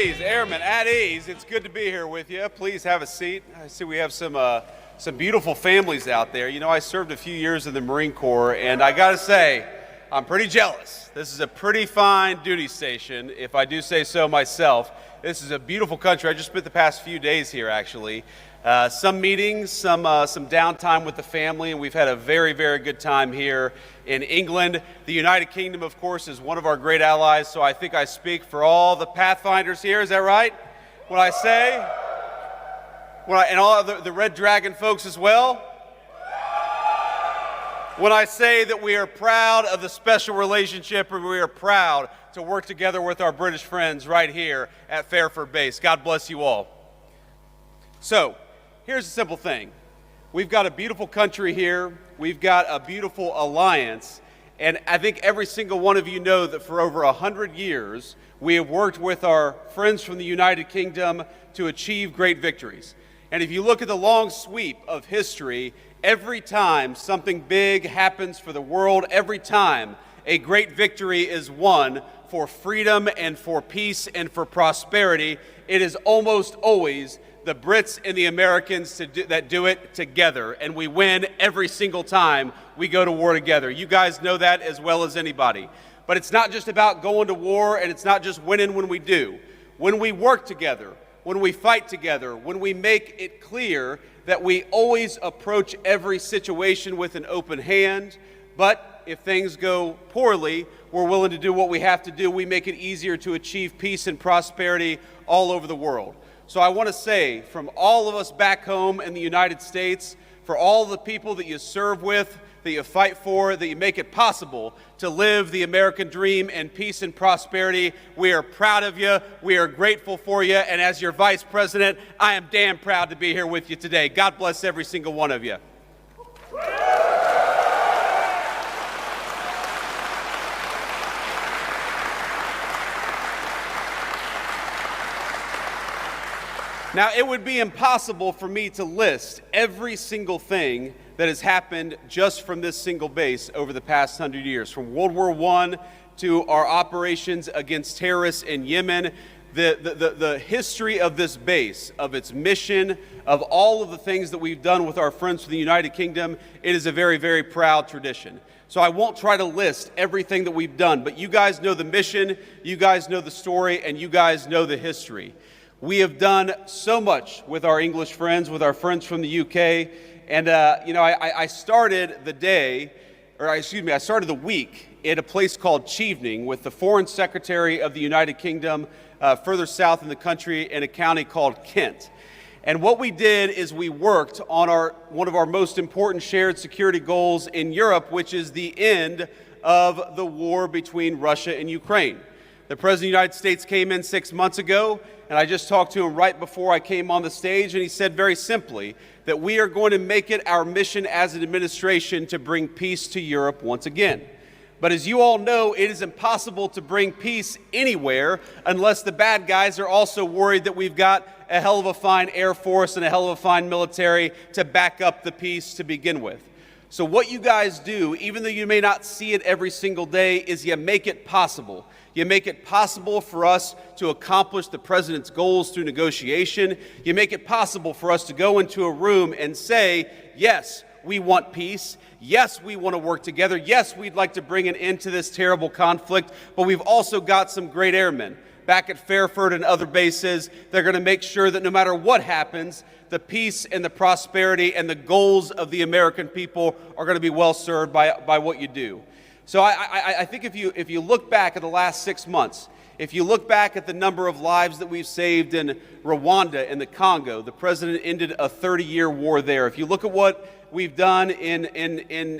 Airmen, at ease. It's good to be here with you. Please have a seat. I see we have some beautiful families out there. You know, I served a few years in the Marine Corps, and I got to say, I'm pretty jealous. This is a pretty fine duty station, if I do say so myself. This is a beautiful country. I just spent the past few days here, actually. Some meetings, some downtime with the family, and we've had a very, very good time here in England. The United Kingdom, of course, is one of our great allies, so I think I speak for all the Pathfinders here. Is that right? When I say, and all the Red Dragon folks as well? When I say that we are proud of the special relationship and we are proud to work together with our British friends right here at Fairford base. God bless you all. So, here's a simple thing. We've got a beautiful country here. We've got a beautiful alliance. And I think every single one of you know that for over 100 years, we have worked with our friends from the United Kingdom to achieve great victories. And if you look at the long sweep of history, every time something big happens for the world, every time a great victory is won for freedom and for peace and for prosperity, it is almost always the Brits and the Americans that do it together, and we win every single time we go to war together. You guys know that as well as anybody. But it's not just about going to war, and it's not just winning when we do. When we work together, when we fight together, when we make it clear that we always approach every situation with an open hand, but if things go poorly, we're willing to do what we have to do. We make it easier to achieve peace and prosperity all over the world. So I want to say, from all of us back home in the United States, for all the people that you serve with, that you fight for, that you make it possible to live the American dream in peace and prosperity, we are proud of you, we are grateful for you, and as your Vice President, I am damn proud to be here with you today. God bless every single one of you. Now, it would be impossible for me to list every single thing that has happened just from this single base over the past 100 years, from World War I to our operations against terrorists in Yemen, the history of this base, of its mission, of all of the things that we've done with our friends from the United Kingdom. It is a very, very proud tradition. So I won't try to list everything that we've done, but you guys know the mission, you guys know the story, and you guys know the history. We have done so much with our English friends, with our friends from the UK, and I started I started the week at a place called Chevening with the Foreign Secretary of the United Kingdom, further south in the country in a county called Kent. And what we did is we worked on one of our most important shared security goals in Europe, which is the end of the war between Russia and Ukraine. The President of the United States came in 6 months ago, and I just talked to him right before I came on the stage, and he said very simply that we are going to make it our mission as an administration to bring peace to Europe once again. But as you all know, it is impossible to bring peace anywhere unless the bad guys are also worried that we've got a hell of a fine Air Force and a hell of a fine military to back up the peace to begin with. So what you guys do, even though you may not see it every single day, is you make it possible. You make it possible for us to accomplish the president's goals through negotiation. You make it possible for us to go into a room and say, yes, we want peace. Yes, we want to work together. Yes, we'd like to bring an end to this terrible conflict, but we've also got some great airmen back at Fairford and other bases. They're going to make sure that no matter what happens, the peace and the prosperity and the goals of the American people are going to be well served by what you do. So I think if you look back at the last 6 months, if you look back at the number of lives that we've saved in Rwanda and the Congo, the president ended a 30-year war there. If you look at what we've done in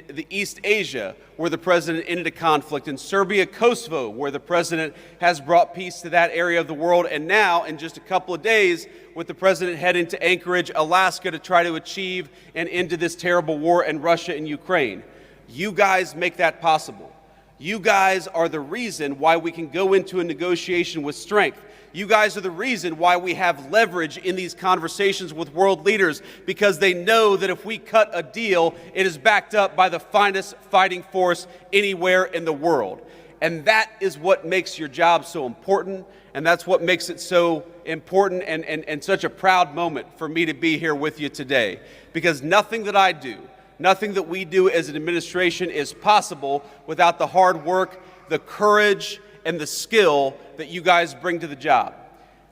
the East Asia, where the president ended a conflict, in Serbia, Kosovo, where the president has brought peace to that area of the world, and now, in just a couple of days, with the president heading to Anchorage, Alaska, to try to achieve an end to this terrible war in Russia and Ukraine. You guys make that possible. You guys are the reason why we can go into a negotiation with strength. You guys are the reason why we have leverage in these conversations with world leaders, because they know that if we cut a deal, it is backed up by the finest fighting force anywhere in the world. And that is what makes your job so important, and that's what makes it so important and such a proud moment for me to be here with you today. Because nothing that I do, nothing that we do as an administration is possible without the hard work, the courage, and the skill that you guys bring to the job.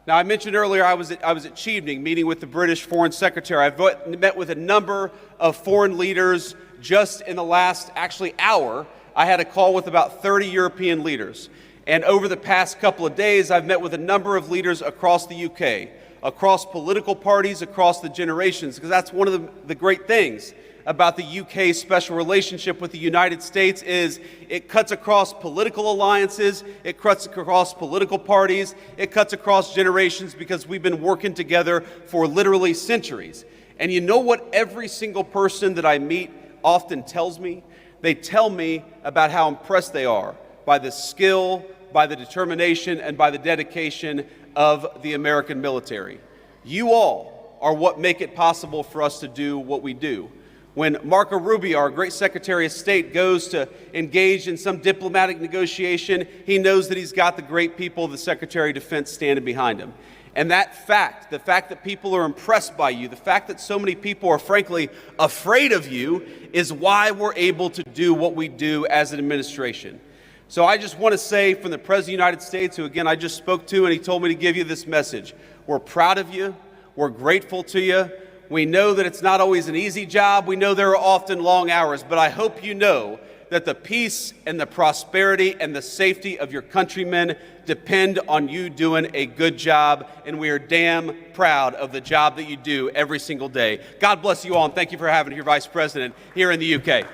Now, I mentioned earlier I was at Chevening meeting with the British Foreign Secretary. I've met with a number of foreign leaders just in the last, hour. I had a call with about 30 European leaders. And over the past couple of days, I've met with a number of leaders across the UK, across political parties, across the generations, because that's one of the great things about the UK's special relationship with the United States is it cuts across political alliances, it cuts across political parties, it cuts across generations because we've been working together for literally centuries. And you know what every single person that I meet often tells me? They tell me about how impressed they are by the skill, by the determination, and by the dedication of the American military. You all are what make it possible for us to do what we do. When Marco Rubio, our great Secretary of State, goes to engage in some diplomatic negotiation, he knows that he's got the great people of the Secretary of Defense standing behind him. And that fact, the fact that people are impressed by you, the fact that so many people are frankly afraid of you, is why we're able to do what we do as an administration. So I just want to say from the President of the United States, who again I just spoke to, and he told me to give you this message. We're proud of you. We're grateful to you. We know that it's not always an easy job. We know there are often long hours, but I hope you know that the peace and the prosperity and the safety of your countrymen depend on you doing a good job, and we are damn proud of the job that you do every single day. God bless you all, and thank you for having your Vice President here in the UK.